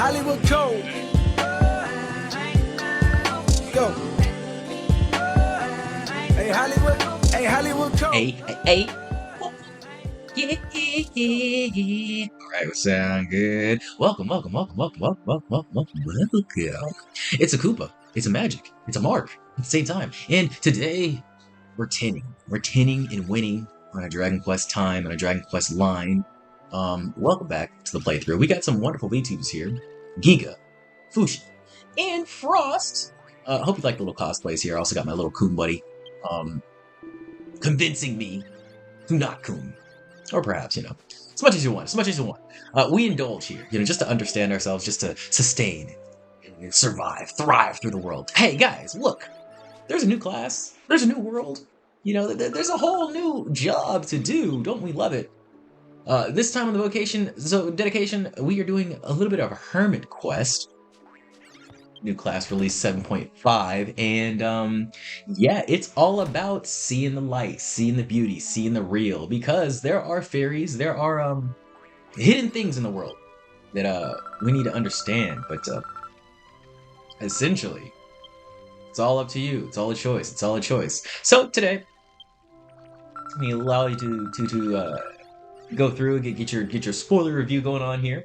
Hollywood Code. Go. Hey Hollywood. Hey Hollywood Code. Hey. Yeah. All right, we sound good. Welcome. It's a Koopa. It's a Magic. It's a Mark at the same time. And today we're tinning. We're tinning and winning on a Dragon Quest time, on a Dragon Quest line. Welcome back to the playthrough. We got some wonderful VTubers here. Giga, Fushi, and Frost. I hope you like the little cosplays here. I also got my little Coon buddy. Convincing me to not Coon. Or perhaps, as much as you want, we indulge here, just to understand ourselves, just to sustain, survive, thrive through the world. Hey, guys, look, there's a new class, there's a new world, there's a whole new job to do. Don't we love it? This time on the dedication, we are doing a little bit of a hermit quest. New class release 7.5, and yeah, it's all about seeing the light, seeing the beauty, seeing the real, because there are fairies, there are hidden things in the world that we need to understand. But essentially, it's all up to you. It's all a choice. So today, let me allow you to go through and get your spoiler review going on here.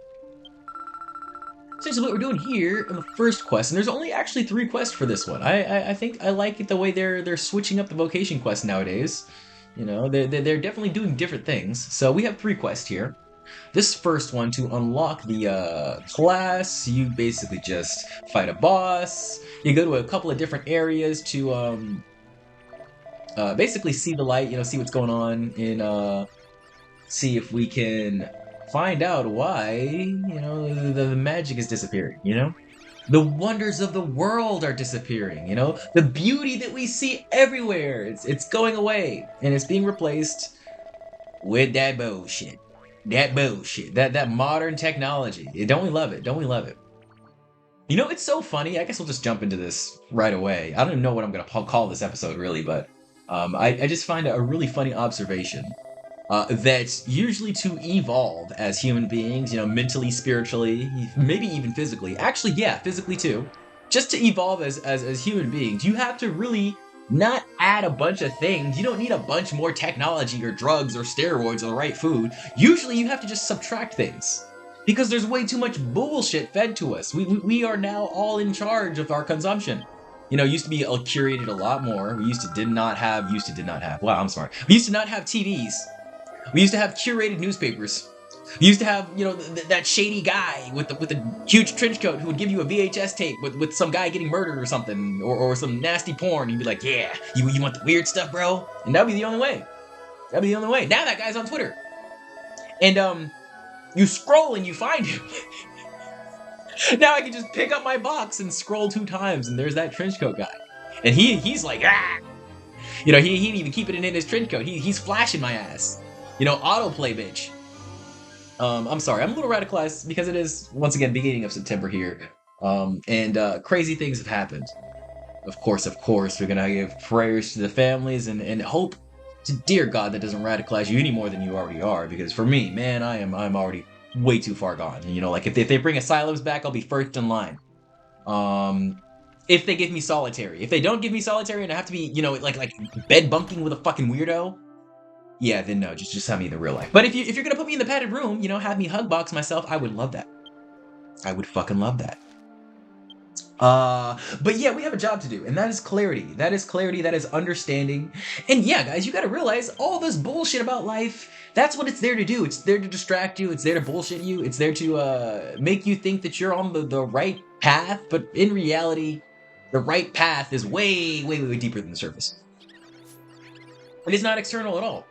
Essentially what we're doing here in the first quest, and there's only actually 3 quests for this one. I think I like it the way they're switching up the vocation quests nowadays. They're definitely doing different things. So we have 3 quests here. This first one, to unlock the class, you basically just fight a boss. You go to a couple of different areas to basically see the light, see what's going on, and see if we can find out why, the magic is disappearing, The wonders of the world are disappearing, The beauty that we see everywhere, it's going away, and it's being replaced with that bullshit. That modern technology. Don't we love it? It's so funny. I guess we'll just jump into this right away. I don't even know what I'm going to call this episode, really, but I just find a really funny observation. That's usually to evolve as human beings, mentally, spiritually, maybe even physically. Actually, yeah, physically too. Just to evolve as human beings, you have to really not add a bunch of things. You don't need a bunch more technology or drugs or steroids or the right food. Usually you have to just subtract things. Because there's way too much bullshit fed to us. We are now all in charge of our consumption. Used to be curated a lot more. We used to not have. Wow, I'm smart. We used to not have TVs. We used to have curated newspapers. We used to have, that shady guy with the huge trench coat who would give you a VHS tape with some guy getting murdered or something, or some nasty porn. He'd be like, yeah, you want the weird stuff, bro? And that'd be the only way. Now that guy's on Twitter. And, you scroll and you find him. Now I can just pick up my box and scroll 2 times, and there's that trench coat guy. And he's like, ah! He didn't even keep it in his trench coat. He's flashing my ass. Autoplay, bitch. I'm sorry, I'm a little radicalized because it is, once again, beginning of September here. And crazy things have happened. Of course, we're gonna give prayers to the families and hope to dear God that doesn't radicalize you any more than you already are. Because for me, man, I'm already way too far gone. Like if they bring asylums back, I'll be first in line. If they give me solitary. If they don't give me solitary and I have to be, like bed bunking with a fucking weirdo, yeah, then no, just have me in the real life. But if you're gonna put me in the padded room, have me hug box myself, I would love that. I would fucking love that. But yeah, we have a job to do, and that is clarity. That is understanding. And yeah, guys, you gotta realize all this bullshit about life, that's what it's there to do. It's there to distract you, it's there to bullshit you, it's there to make you think that you're on the right path, but in reality, the right path is way deeper than the surface. It is not external at all.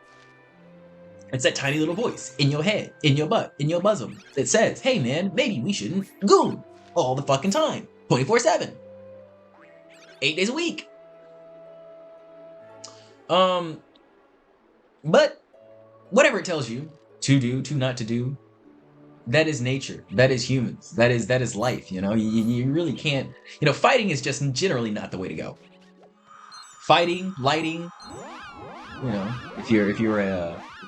It's that tiny little voice in your head, in your butt, in your bosom that says, hey man, maybe we shouldn't goon all the fucking time, 24/7, 8 days a week. But whatever it tells you to do, to not to do, that is nature. That is humans. That is life. You really can't. Fighting is just generally not the way to go. Fighting, lighting. If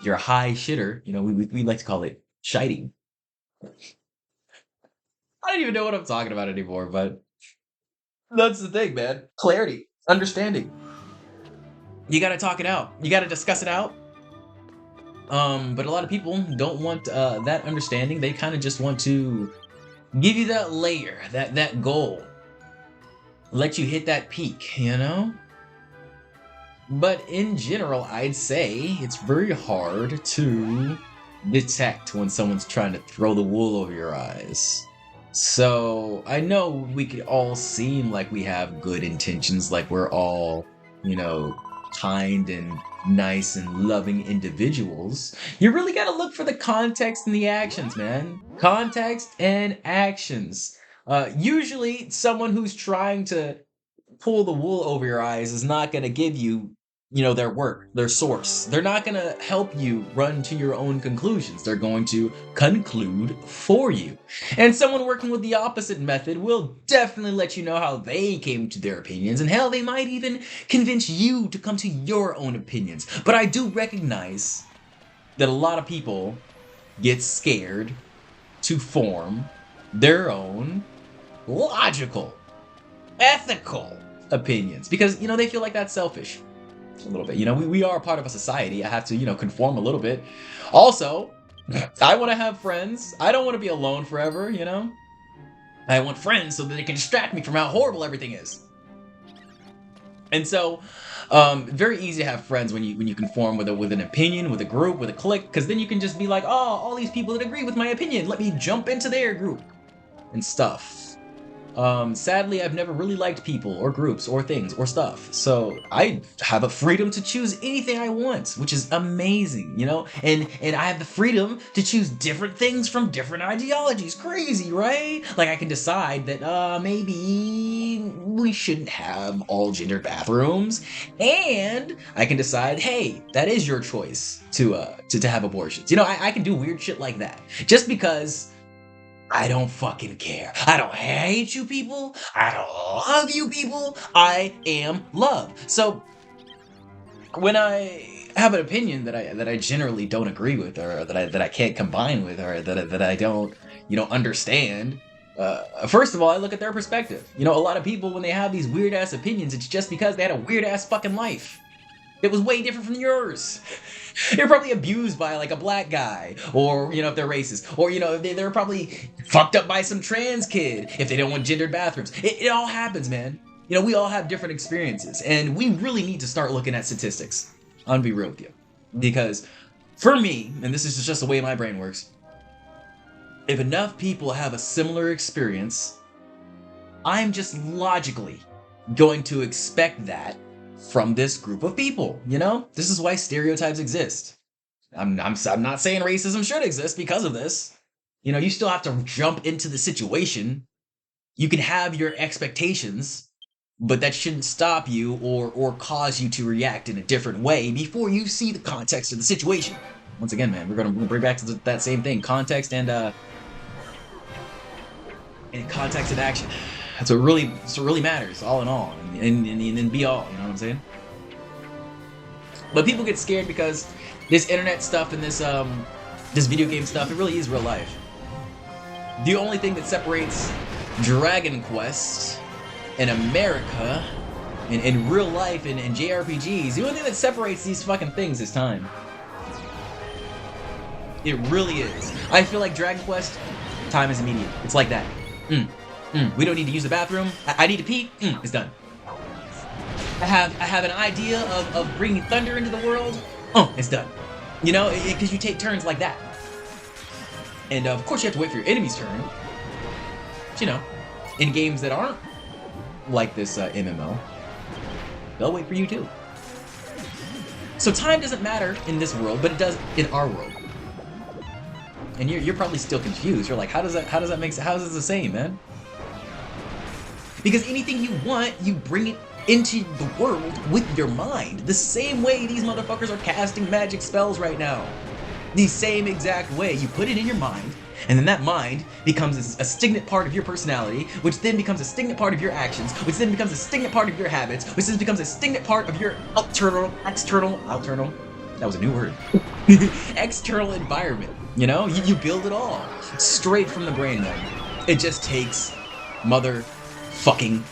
you're a high shitter, we like to call it shiting. I don't even know what I'm talking about anymore, but that's the thing, man. Clarity, understanding. You gotta talk it out. You gotta discuss it out. But a lot of people don't want that understanding. They kind of just want to give you that layer, that goal, let you hit that peak, you know? But in general, I'd say it's very hard to detect when someone's trying to throw the wool over your eyes. So I know we could all seem like we have good intentions, like we're all, you know, kind and nice and loving individuals. You really gotta look for the context and the actions, man. Context and actions. Usually, someone who's trying to pull the wool over your eyes is not going to give you, you know, their work, their source. They're not going to help you run to your own conclusions. They're going to conclude for you. And someone working with the opposite method will definitely let you know how they came to their opinions, and hell, they might even convince you to come to your own opinions. But I do recognize that a lot of people get scared to form their own logical, ethical opinions because, you know, they feel like that's selfish a little bit. You know, we are part of a society. I have to, you know, conform a little bit. Also, I want to have friends. I don't want to be alone forever, you know? I want friends so that they can distract me from how horrible everything is. And so, very easy to have friends when you conform with an opinion, with a group, with a clique, because then you can just be like, oh, all these people that agree with my opinion, let me jump into their group and stuff. Sadly, I've never really liked people or groups or things or stuff. So I have a freedom to choose anything I want, which is amazing, you know? And I have the freedom to choose different things from different ideologies. Crazy, right? Like I can decide that maybe we shouldn't have all gendered bathrooms, and I can decide, hey, that is your choice to have abortions. You know, I can do weird shit like that just because I don't fucking care. I don't hate you people. I don't love you people. I am love. So when I have an opinion that I generally don't agree with, or that I can't combine with, or that I don't, you know, understand, first of all, I look at their perspective. You know, a lot of people, when they have these weird ass opinions, it's just because they had a weird ass fucking life. It was way different from yours. They're probably abused by like a black guy, or, you know, if they're racist, or, you know, they're probably fucked up by some trans kid if they don't want gendered bathrooms. It all happens, man. You know, we all have different experiences, and we really need to start looking at statistics. I'm gonna be real with you. Because for me, and this is just the way my brain works, if enough people have a similar experience, I'm just logically going to expect that from this group of people, you know? This is why stereotypes exist. I'm not saying racism should exist because of this. You know, you still have to jump into the situation. You can have your expectations, but that shouldn't stop you or cause you to react in a different way before you see the context of the situation. Once again, man, we're gonna bring back to that same thing, context and context and action. That's what really matters, all in all, and be all, you know what I'm saying? But people get scared because this internet stuff and this video game stuff, it really is real life. The only thing that separates Dragon Quest in America, in real life, and in JRPGs, the only thing that separates these fucking things is time. It really is. I feel like Dragon Quest, time is immediate. It's like that. We don't need to use the bathroom. I need to pee. It's done. I have an idea of bringing thunder into the world. It's done. You know, because you take turns like that. And of course you have to wait for your enemy's turn. But, you know, in games that aren't like this MMO, they'll wait for you too. So time doesn't matter in this world, but it does in our world. And you're probably still confused. You're like, how does that make sense? How is this the same, man? Because anything you want, you bring it into the world with your mind. The same way these motherfuckers are casting magic spells right now. The same exact way. You put it in your mind, and then that mind becomes a stignant part of your personality, which then becomes a stignant part of your actions, which then becomes a stignant part of your habits, which then becomes a stignant part of your external, that was a new word, external environment. You know, you build it all straight from the brain, man. It just takes motherfucking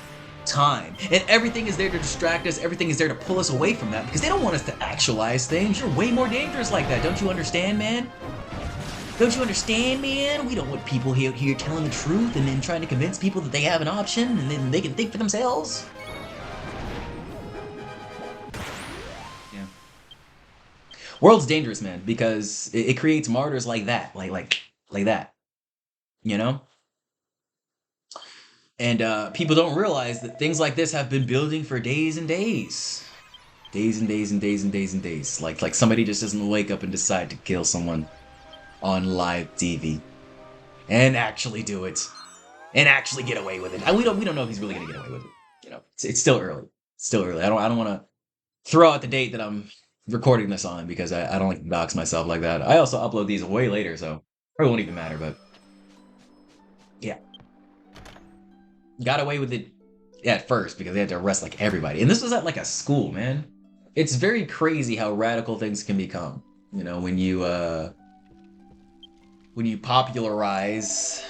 time. And everything is there to distract us. Everything is there to pull us away from that because they don't want us to actualize things. You're way more dangerous like that. Don't you understand, man? Don't you understand, man? We don't want people here telling the truth and then trying to convince people that they have an option and then they can think for themselves. Yeah. World's dangerous, man, because it creates martyrs like that. Like that. You know? And people don't realize that things like this have been building for days and days. Days and days and days and days and days. Like somebody just doesn't wake up and decide to kill someone on live TV. And actually do it. And actually get away with it. We don't know if he's really gonna get away with it. You know, it's still early. It's still early. I don't wanna throw out the date that I'm recording this on because I don't like to dox myself like that. I also upload these way later, so probably won't even matter, but yeah. Got away with it at first because they had to arrest like everybody. And this was at like a school, man. It's very crazy how radical things can become. You know, when you popularize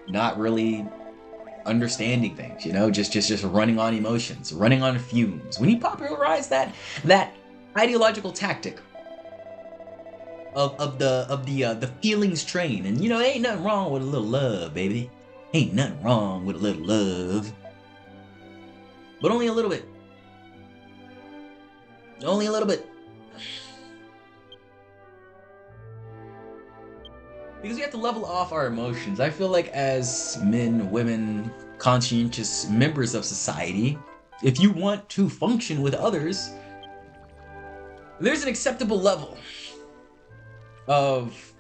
not really understanding things, you know, just running on emotions, running on fumes. When you popularize that ideological tactic of the feelings train, and you know, ain't nothing wrong with a little love, baby. Ain't nothing wrong with a little love. But only a little bit. Only a little bit. Because we have to level off our emotions. I feel like as men, women, conscientious members of society, if you want to function with others, there's an acceptable level of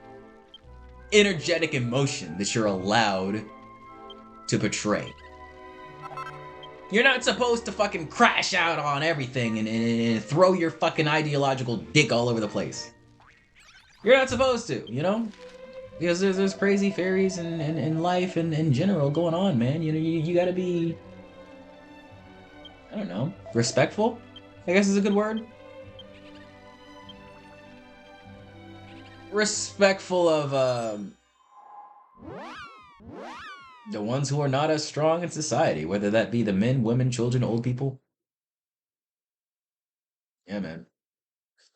energetic emotion that you're allowed to portray. You're not supposed to fucking crash out on everything and throw your fucking ideological dick all over the place. You're not supposed to, you know? Because there's crazy fairies and life and in general going on, man. You know, you gotta be, I don't know, respectful, I guess is a good word. Respectful of, the ones who are not as strong in society, whether that be the men, women, children, old people. Yeah, man.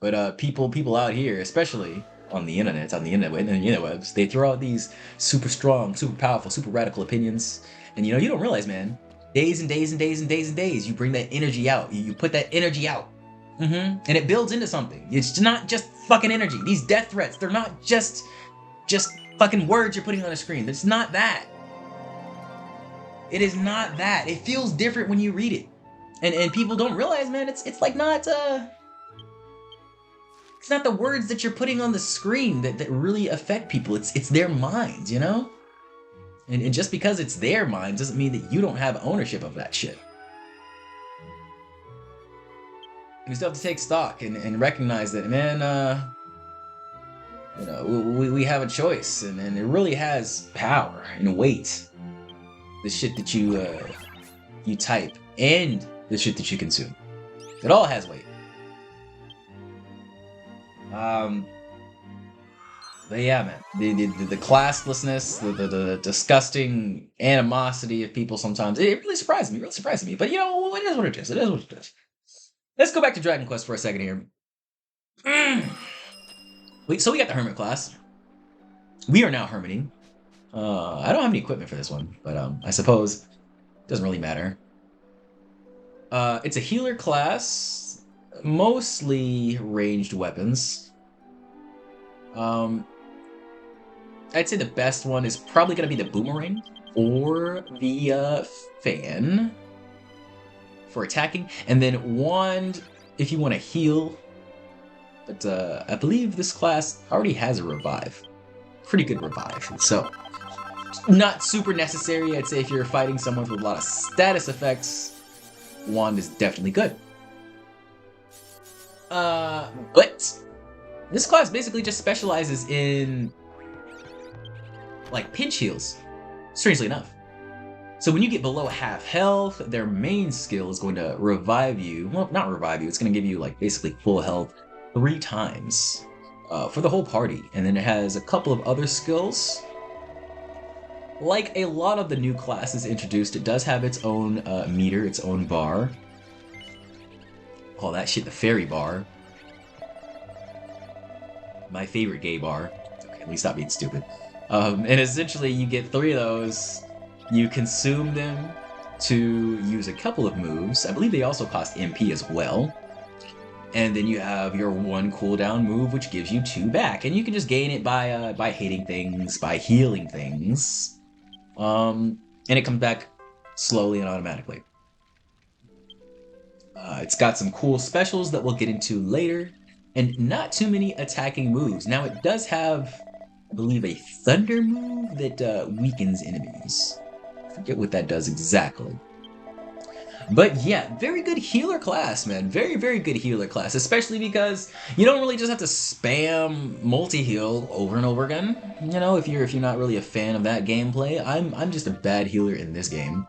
But people out here, especially on the internet, and the interwebs, they throw out these super strong, super powerful, super radical opinions, and you know, you don't realize, man. Days and days and days and days and days, you bring that energy out. You put that energy out, and it builds into something. It's not just fucking energy. These death threats, they're not just fucking words you're putting on a screen. It's not that. It is not that. It feels different when you read it. And people don't realize, man, it's like not it's not the words that you're putting on the screen that really affect people. It's their minds, you know? And just because it's their minds doesn't mean that you don't have ownership of that shit. You still have to take stock and recognize that, man, you know, we have a choice, and it really has power and weight. The shit that you type and the shit that you consume. It all has weight. But yeah, man, the classlessness, the disgusting animosity of people sometimes, it really surprises me. But you know, it is what it is. It is what it is. Let's go back to Dragon Quest for a second here. So we got the Hermit class. We are now hermiting. I don't have any equipment for this one, but I suppose it doesn't really matter. It's a healer class, mostly ranged weapons. I'd say the best one is probably gonna be the boomerang or the fan for attacking, and then wand if you want to heal. But I believe this class already has a revive. Pretty good revive, so not super necessary. I'd say if you're fighting someone with a lot of status effects, wand is definitely good. But this class basically just specializes in like pinch heals, strangely enough. So when you get below half health, their main skill is going to revive you. Well, not revive you, it's going to give you like basically full health 3 times for the whole party. And then it has a couple of other skills like a lot of the new classes introduced, it does have its own meter, its own bar. Call that shit the fairy bar. My favorite gay bar. Okay, let me stop being stupid. And essentially, you get 3 of those. You consume them to use a couple of moves. I believe they also cost MP as well. And then you have your 1 cooldown move, which gives you 2 back. And you can just gain it by hitting things, by healing things. And it comes back slowly and automatically. It's got some cool specials that we'll get into later. And not too many attacking moves. Now it does have, I believe, a thunder move that weakens enemies. I forget what that does exactly. But yeah, very good healer class, man. Very, very good healer class, especially because you don't really just have to spam multi-heal over and over again. You know, if you're not really a fan of that gameplay, I'm just a bad healer in this game.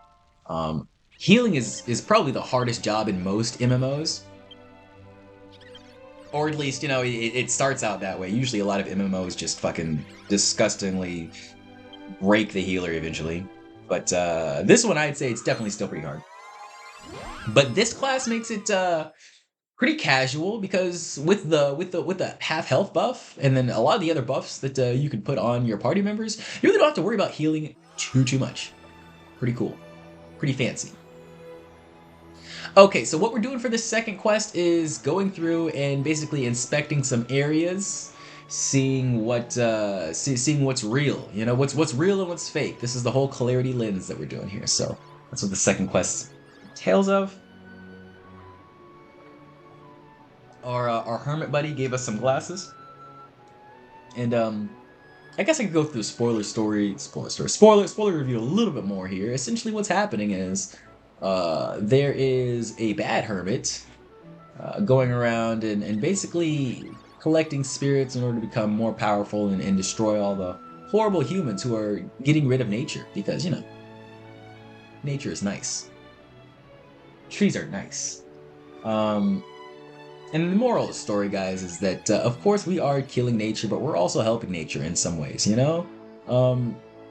Healing is probably the hardest job in most MMOs. Or at least, you know, it starts out that way. Usually a lot of MMOs just fucking disgustingly break the healer eventually. But this one, I'd say it's definitely still pretty hard. But this class makes it pretty casual because with the half health buff and then a lot of the other buffs that you can put on your party members, you really don't have to worry about healing too much. Pretty cool. Pretty fancy. Okay, so what we're doing for this second quest is going through and basically inspecting some areas, seeing what seeing what's real. You know, what's real and what's fake. This is the whole clarity lens that we're doing here. So that's what the second quest entails of. Our hermit buddy gave us some glasses, and I guess I could go through the spoiler review a little bit more here. Essentially, what's happening is. There is a bad hermit going around and basically collecting spirits in order to become more powerful and destroy all the horrible humans who are getting rid of nature. Because, you know, nature is nice. Trees are nice. And the moral of the story, guys, is that, of course, we are killing nature, but we're also helping nature in some ways, you know?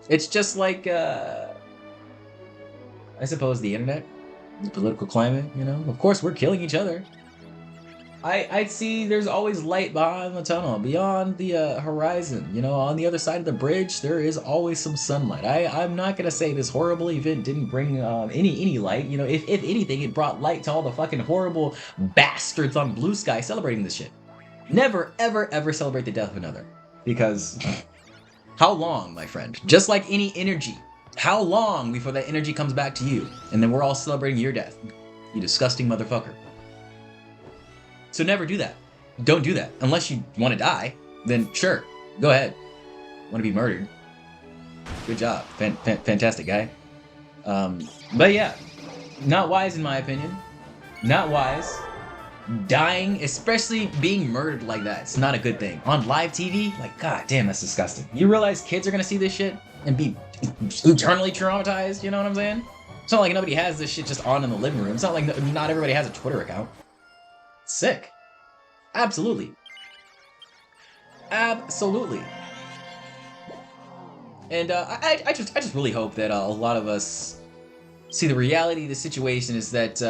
It's just like... I suppose the internet, the political climate, you know, of course we're killing each other. I'd see there's always light behind the tunnel, beyond the horizon, you know, on the other side of the bridge, there is always some sunlight. I'm not gonna say this horrible event didn't bring any light, you know, if anything, it brought light to all the fucking horrible bastards on Blue Sky celebrating this shit. Never, ever celebrate the death of another. Because, how long, my friend? Just like any energy. How long before that energy comes back to you? And then we're all celebrating your death. You disgusting motherfucker. So never do that. Don't do that. Unless you want to die, then sure, go ahead. Want to be murdered. Good job. Fantastic guy. But yeah, not wise in my opinion. Not wise. Dying, especially being murdered like that, it's not a good thing. On live TV, like, god damn, that's disgusting. You realize kids are gonna see this shit and be eternally traumatized, you know what I'm saying? It's not like nobody has this shit just on in the living room. It's not like not everybody has a Twitter account. It's sick. Absolutely. Absolutely. And I just really hope that a lot of us see the reality of the situation is that,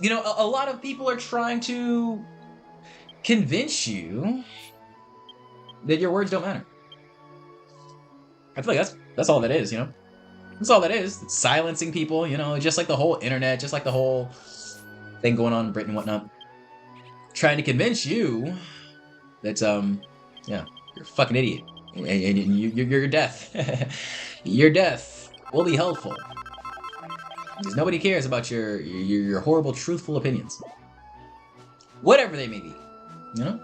you know, a lot of people are trying to convince you that your words don't matter. I feel like that's all that is, you know? That's all that is. It's silencing people, you know, just like the whole internet, just like the whole thing going on in Britain and whatnot. Trying to convince you that, yeah, you're a fucking idiot. And your death. Your death will be helpful. Because nobody cares about your horrible, truthful opinions. Whatever they may be, you know?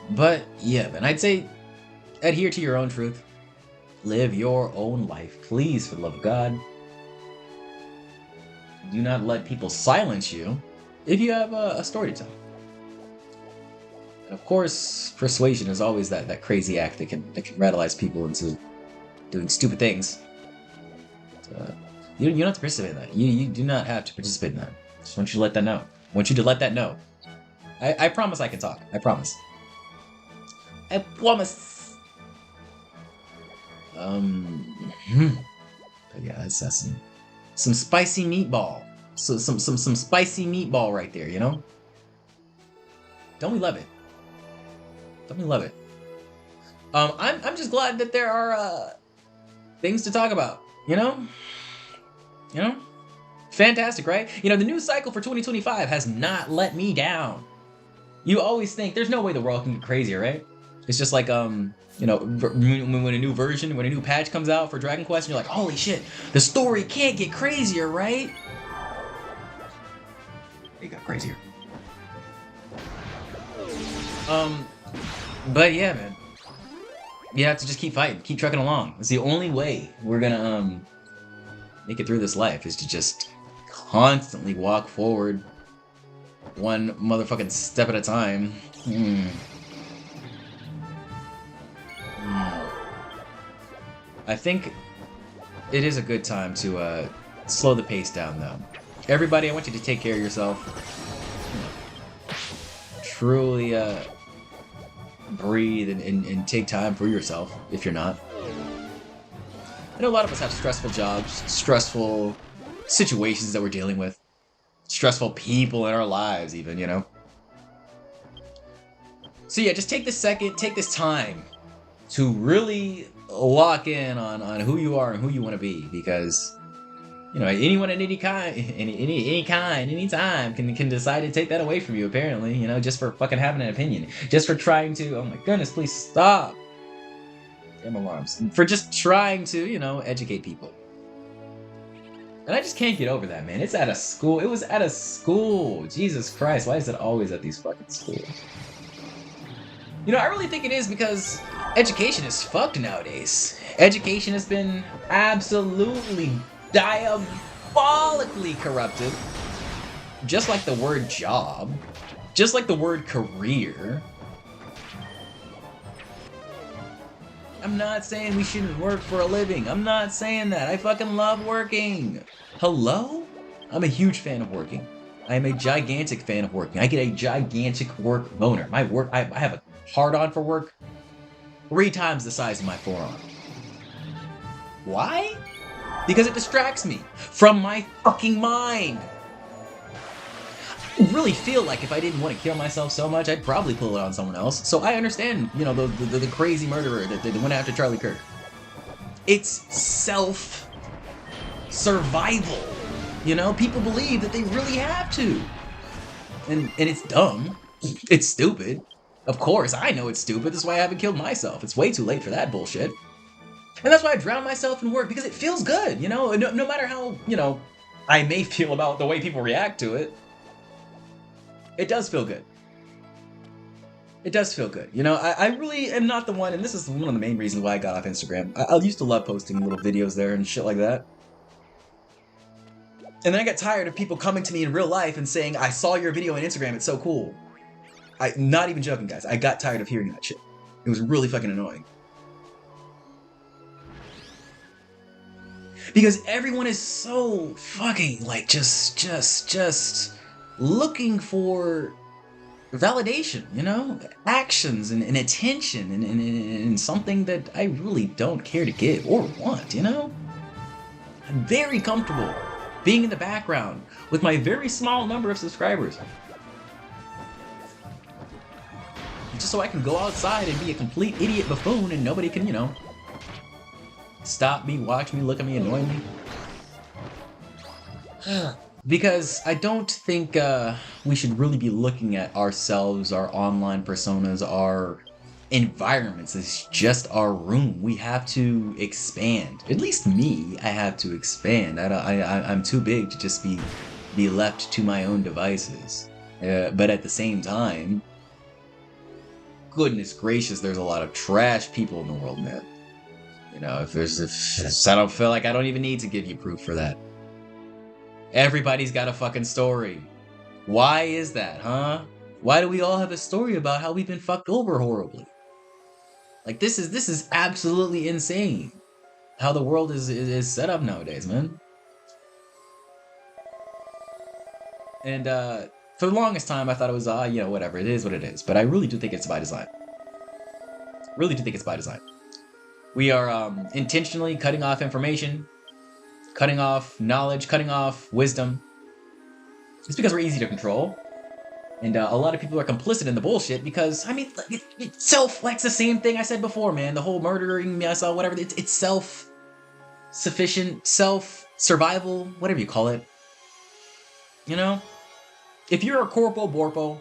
But yeah, man, I'd say adhere to your own truth. Live your own life. Please, for the love of God. Do not let people silence you if you have a story to tell. And of course, persuasion is always that crazy act that can radicalize people into doing stupid things. You don't have to participate in that. You do not have to participate in that. Just want you to let that know. I want you to let that know. I promise I can talk. I promise. I promise. But yeah, that's some spicy meatball. So some spicy meatball right there, you know? Don't we love it? Don't we love it? I'm just glad that there are things to talk about, you know? You know? Fantastic, right? You know, the news cycle for 2025 has not let me down. You always think there's no way the world can get crazier, right? It's just like you know, when a new version, when a new patch comes out for Dragon Quest, and you're like, holy shit, the story can't get crazier, right? It got crazier. But yeah, man. You have to just keep fighting, keep trucking along. It's the only way we're gonna make it through this life, is to just constantly walk forward, one motherfucking step at a time. I think it is a good time to slow the pace down, though. Everybody, I want you to take care of yourself. Truly breathe and take time for yourself, if you're not. I know a lot of us have stressful jobs, stressful situations that we're dealing with, stressful people in our lives even, you know? So yeah, just take this second, take this time to really lock in on who you are and who you want to be, because you know, anyone at any kind, any time can decide to take that away from you, apparently, you know, just for fucking having an opinion, just for trying to, oh my goodness, please stop. Damn alarms. For just trying to, you know, educate people. And I just can't get over that, man. It's at a school. It was at a school. Jesus Christ, why is it always at these fucking schools? You know, I really think it is because education is fucked nowadays. Education has been absolutely diabolically corrupted. Just like the word job. Just like the word career. I'm not saying we shouldn't work for a living. I'm not saying that. I fucking love working. Hello? I'm a huge fan of working. I am a gigantic fan of working. I get a gigantic work boner. My work, I have a hard-on for work 3 times the size of my forearm. Why? Because it distracts me from my fucking mind. I really feel like if I didn't want to kill myself so much, I'd probably pull it on someone else. So I understand, you know, the crazy murderer that went after Charlie Kirk. It's self-survival. You know, people believe that they really have to. And it's dumb. It's stupid. Of course, I know it's stupid. That's why I haven't killed myself. It's way too late for that bullshit. And that's why I drown myself in work, because it feels good, you know? No matter how, you know, I may feel about the way people react to it. It does feel good. It does feel good. You know, I really am not the one, and this is one of the main reasons why I got off Instagram. I used to love posting little videos there and shit like that. And then I got tired of people coming to me in real life and saying, I saw your video on Instagram, it's so cool. Not even joking, guys. I got tired of hearing that shit. It was really fucking annoying. Because everyone is so fucking, like, just looking for validation, you know? Actions and attention and something that I really don't care to give or want, you know? I'm very comfortable being in the background with my very small number of subscribers. Just so I can go outside and be a complete idiot buffoon and nobody can, you know, stop me, watch me, look at me, annoy me. Because I don't think we should really be looking at ourselves, our online personas, our environments as just our room. We have to expand. At least me, I have to expand. I'm too big to just be left to my own devices. But at the same time, goodness gracious, there's a lot of trash people in the world, man. You know, if I don't feel like I don't even need to give you proof for that. Everybody's got a fucking story. Why is that, huh? Why do we all have a story about how we've been fucked over horribly? Like, this is absolutely insane. How the world is set up nowadays, man. And for the longest time, I thought it was, you know, whatever, it is what it is. But I really do think it's by design. Really do think it's by design. We are intentionally cutting off information, cutting off knowledge, cutting off wisdom. It's because we're easy to control. And a lot of people are complicit in the bullshit because, I mean, it's like the same thing I said before, man. The whole murdering myself, whatever. It's self-sufficient, self-survival, whatever you call it. You know? If you're a Corporal Borpo,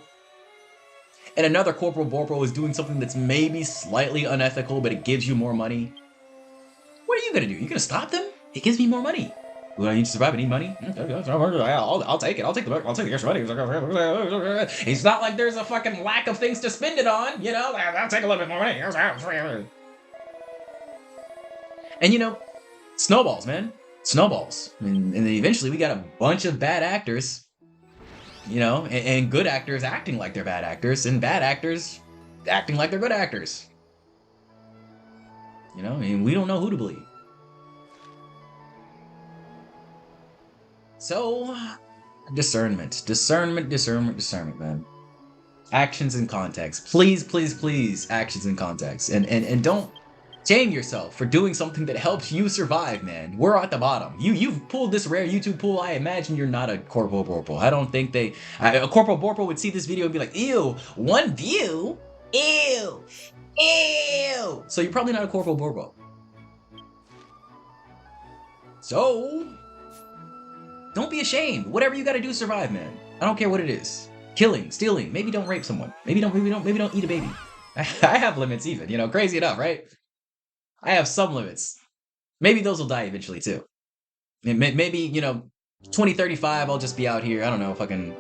and another Corporal Borpo is doing something that's maybe slightly unethical, but it gives you more money, what are you gonna do? You gonna stop them? It gives me more money. Well, I need to survive. I need money. I'll take it. I'll take the extra money. It's not like there's a fucking lack of things to spend it on. You know, I'll take a little bit more money. And you know, snowballs, man. Snowballs. And eventually we got a bunch of bad actors. You know, and good actors acting like they're bad actors, and bad actors acting like they're good actors. You know, and we don't know who to believe. So, discernment, man. Actions in context. Please, actions in context. And don't shame yourself for doing something that helps you survive, man. We're at the bottom. You've pulled this rare YouTube pool. I imagine you're not a Corporal Borpo. I don't think a Corporal Borpo would see this video and be like, ew, 1 view? Ew. So you're probably not a Corporal Borpo. So, don't be ashamed. Whatever you gotta do to survive, man. I don't care what it is. Killing, stealing, maybe don't rape someone. Maybe don't eat a baby. I have limits even, you know, crazy enough, right? I have some limits. Maybe those will die eventually too. Maybe, you know, 2035 I'll just be out here, I don't know, fucking...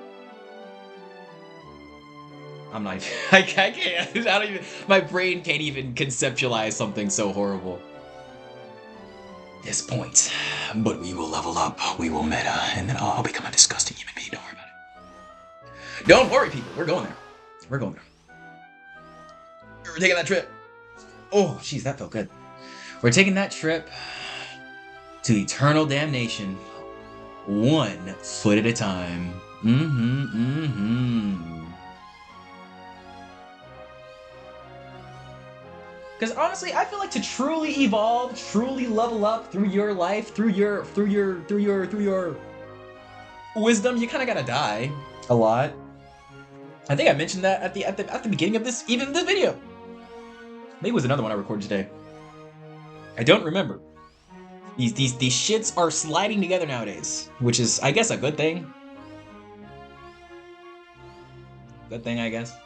I'm not even... I can't, I don't even... My brain can't even conceptualize something so horrible. This point. But we will level up, we will meta, and then I'll become a disgusting human being. Don't worry about it. Don't worry, people. We're going there. We're going there. We're taking that trip. Oh, jeez, that felt good. We're taking that trip to eternal damnation, 1 foot at a time. Because honestly, I feel like to truly evolve, truly level up through your life, through your wisdom, you kind of gotta die a lot. I think I mentioned that at the beginning of this video. Maybe it was another one I recorded today. I don't remember. These shits are sliding together nowadays, which is, I guess, a good thing. Good thing, I guess.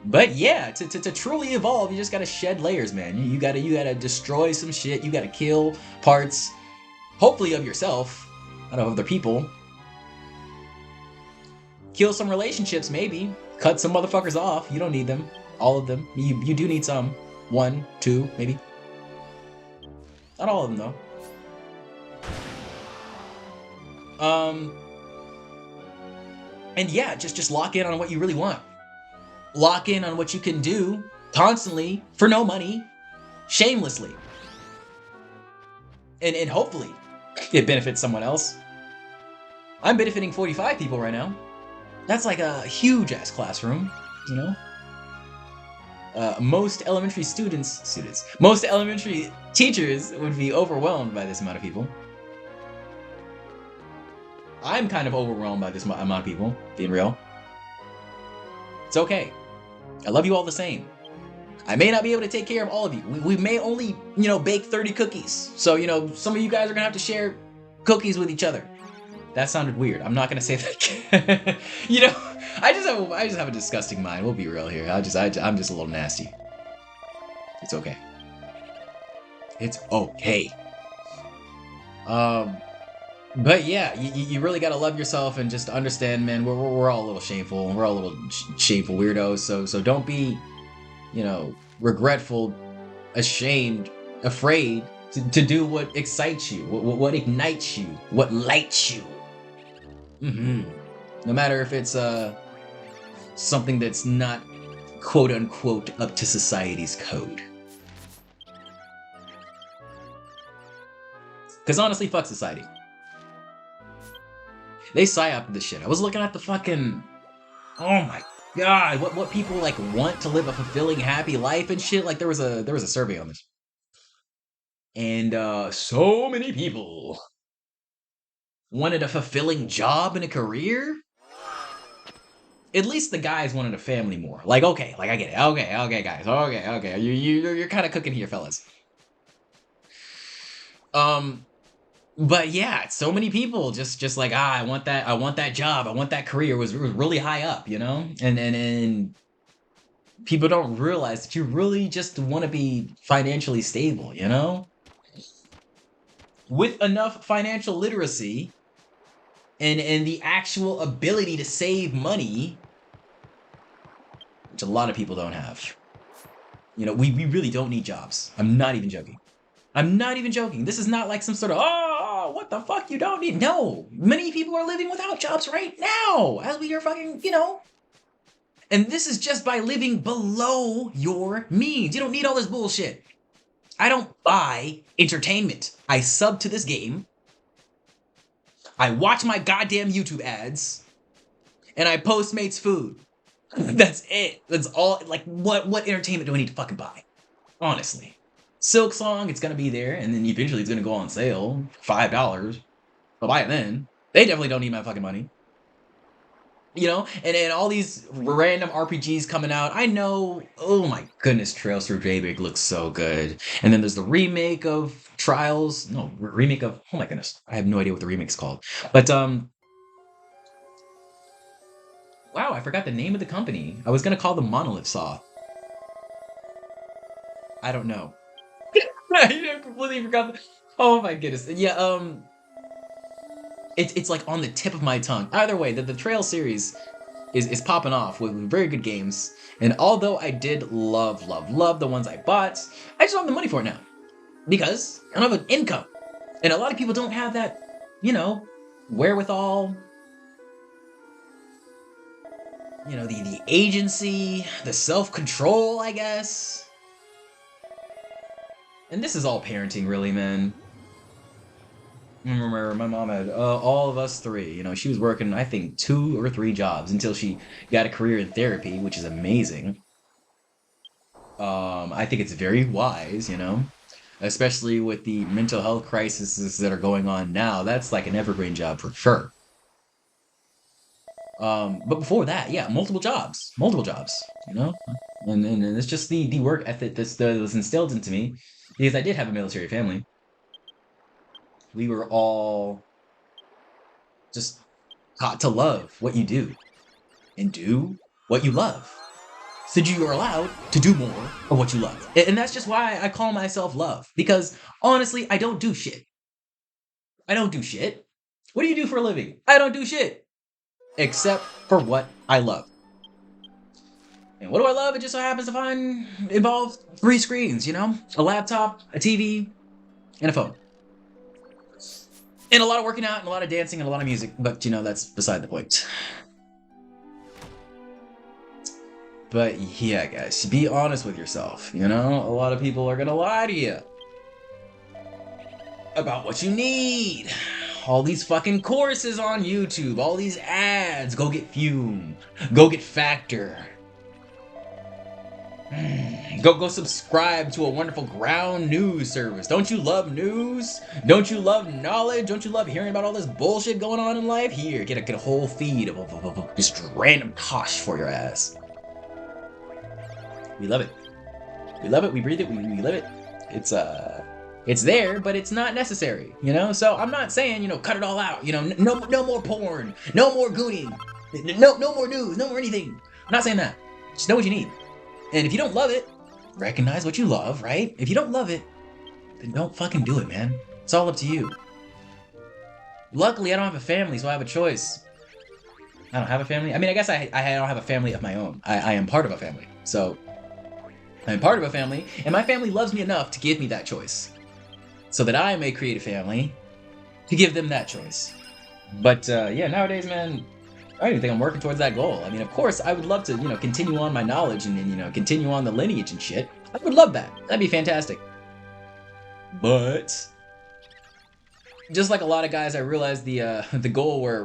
But yeah, to truly evolve, you just gotta shed layers, man. You gotta destroy some shit. You gotta kill parts, hopefully of yourself, not of other people. Kill some relationships, maybe. Cut some motherfuckers off. You don't need them. All of them. You do need some. 1, 2, maybe. Not all of them, though. And yeah, just lock in on what you really want. Lock in on what you can do constantly for no money, shamelessly. And hopefully it benefits someone else. I'm benefiting 45 people right now. That's like a huge ass classroom, you know? Most elementary most elementary teachers would be overwhelmed by this amount of people. I'm kind of overwhelmed by this amount of people, being real. It's okay. I love you all the same. I may not be able to take care of all of you. We may only, you know, bake 30 cookies. So, you know, some of you guys are gonna have to share cookies with each other. That sounded weird. I'm not gonna say that. You know, I just have a disgusting mind. We'll be real here. I'm just a little nasty. It's okay. It's okay. But yeah, you really gotta love yourself and just understand, man. We're all a little shameful. We're all a little shameful weirdos. So don't be, you know, regretful, ashamed, afraid to do what excites you, what ignites you, what lights you. No matter if it's something that's not quote unquote up to society's code. Because honestly, fuck society. They psyoped this shit. I was looking at the fucking... Oh my God, what people like want to live a fulfilling, happy life and shit. Like there was a survey on this, and so many people wanted a fulfilling job and a career. At least the guys wanted a family more. Like, okay, like I get it. Okay, guys. Okay. You're kind of cooking here, fellas. But yeah, so many people just like I want that job, I want that career was really high up, you know, and people don't realize that you really just want to be financially stable, you know, with enough financial literacy and the actual ability to save money, which a lot of people don't have. You know, we really don't need jobs. I'm not even joking. This is not like some sort of, oh, what the fuck, you don't need. No, many people are living without jobs right now, as we are fucking, you know. And this is just by living below your means. You don't need all this bullshit. I don't buy entertainment. I sub to this game. I watch my goddamn YouTube ads. And I Postmates food. That's it. That's all. Like, what entertainment do I need to fucking buy? Honestly. Silk Song, it's gonna be there, and then eventually it's gonna go on sale, $5. I'll buy it then. They definitely don't need my fucking money. You know, and all these random RPGs coming out. I know, oh my goodness, Trails through Daybreak looks so good. And then there's the remake of Trials. No, remake of, oh my goodness, I have no idea what the remake's called. But, wow, I forgot the name of the company. I was gonna call them Monolith Saw. I don't know. I completely forgot. Oh my goodness. Yeah, it's like on the tip of my tongue. Either way, the Trail series is popping off with very good games. And although I did love the ones I bought, I just don't have the money for it now. Because I don't have an income. And a lot of people don't have that, you know, wherewithal, you know, the agency, the self-control, I guess. And this is all parenting, really, man. I remember my mom had all of us three. You know, she was working, I think, 2 or 3 jobs until she got a career in therapy, which is amazing. I think it's very wise, you know, especially with the mental health crises that are going on now. That's like an evergreen job for sure. But before that, yeah, multiple jobs, you know, and it's just the work ethic that was instilled into me because I did have a military family. We were all just taught to love what you do and do what you love. So you are allowed to do more of what you love. And that's just why I call myself love. Because honestly, I don't do shit. I don't do shit. What do you do for a living? I don't do shit. Except for what I love. And what do I love? It just so happens to involve 3 screens, you know? A laptop, a TV, and a phone. And a lot of working out, and a lot of dancing, and a lot of music. But, you know, that's beside the point. But yeah, guys, be honest with yourself, you know? A lot of people are gonna lie to you about what you need. All these fucking courses on YouTube, all these ads. Go get Fume. Go get Factor. Go subscribe to a wonderful ground news service. Don't you love news? Don't you love knowledge? Don't you love hearing about all this bullshit going on in life? Here, get a whole feed of just random tosh for your ass. We love it. We love it. We breathe it. We live it. It's there, but it's not necessary, you know? So I'm not saying, you know, cut it all out. You know, no more porn. No more gooning. No more news. No more anything. I'm not saying that. Just know what you need. And if you don't love it, recognize what you love, right? If you don't love it, then don't fucking do it, man. It's all up to you. Luckily, I don't have a family, so I have a choice. I don't have a family. I mean, I guess I don't have a family of my own. I am part of a family. So, I'm part of a family, and my family loves me enough to give me that choice. So that I may create a family to give them that choice. But, yeah, nowadays, man, I don't even think I'm working towards that goal. I mean, of course, I would love to, you know, continue on my knowledge and you know, continue on the lineage and shit. I would love that. That'd be fantastic. But just like a lot of guys, I realize the goal we're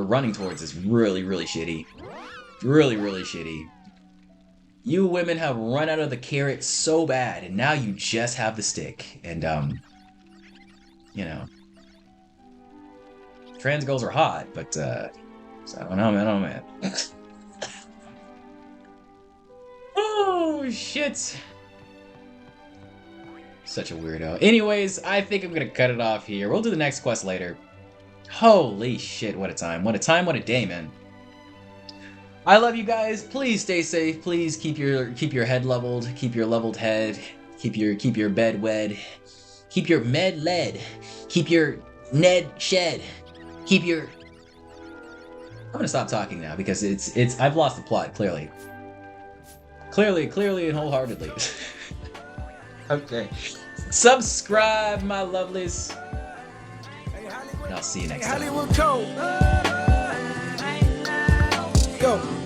running towards is really, really shitty. Really, really shitty. You women have run out of the carrot so bad, and now you just have the stick. And, you know. Trans girls are hot, but, so I don't know, man. Oh, shit. Such a weirdo. Anyways, I think I'm gonna cut it off here. We'll do the next quest later. Holy shit, what a time. What a time, what a day, man. I love you guys. Please stay safe. Please keep your head leveled. Keep your leveled head. Keep your bed wed. Keep your med led. Keep your Ned shed. Keep your... I'm gonna stop talking now because it's I've lost the plot, clearly. Clearly and wholeheartedly. Okay. Subscribe, my lovelies. And I'll see you next time. Hollywood Code. Go.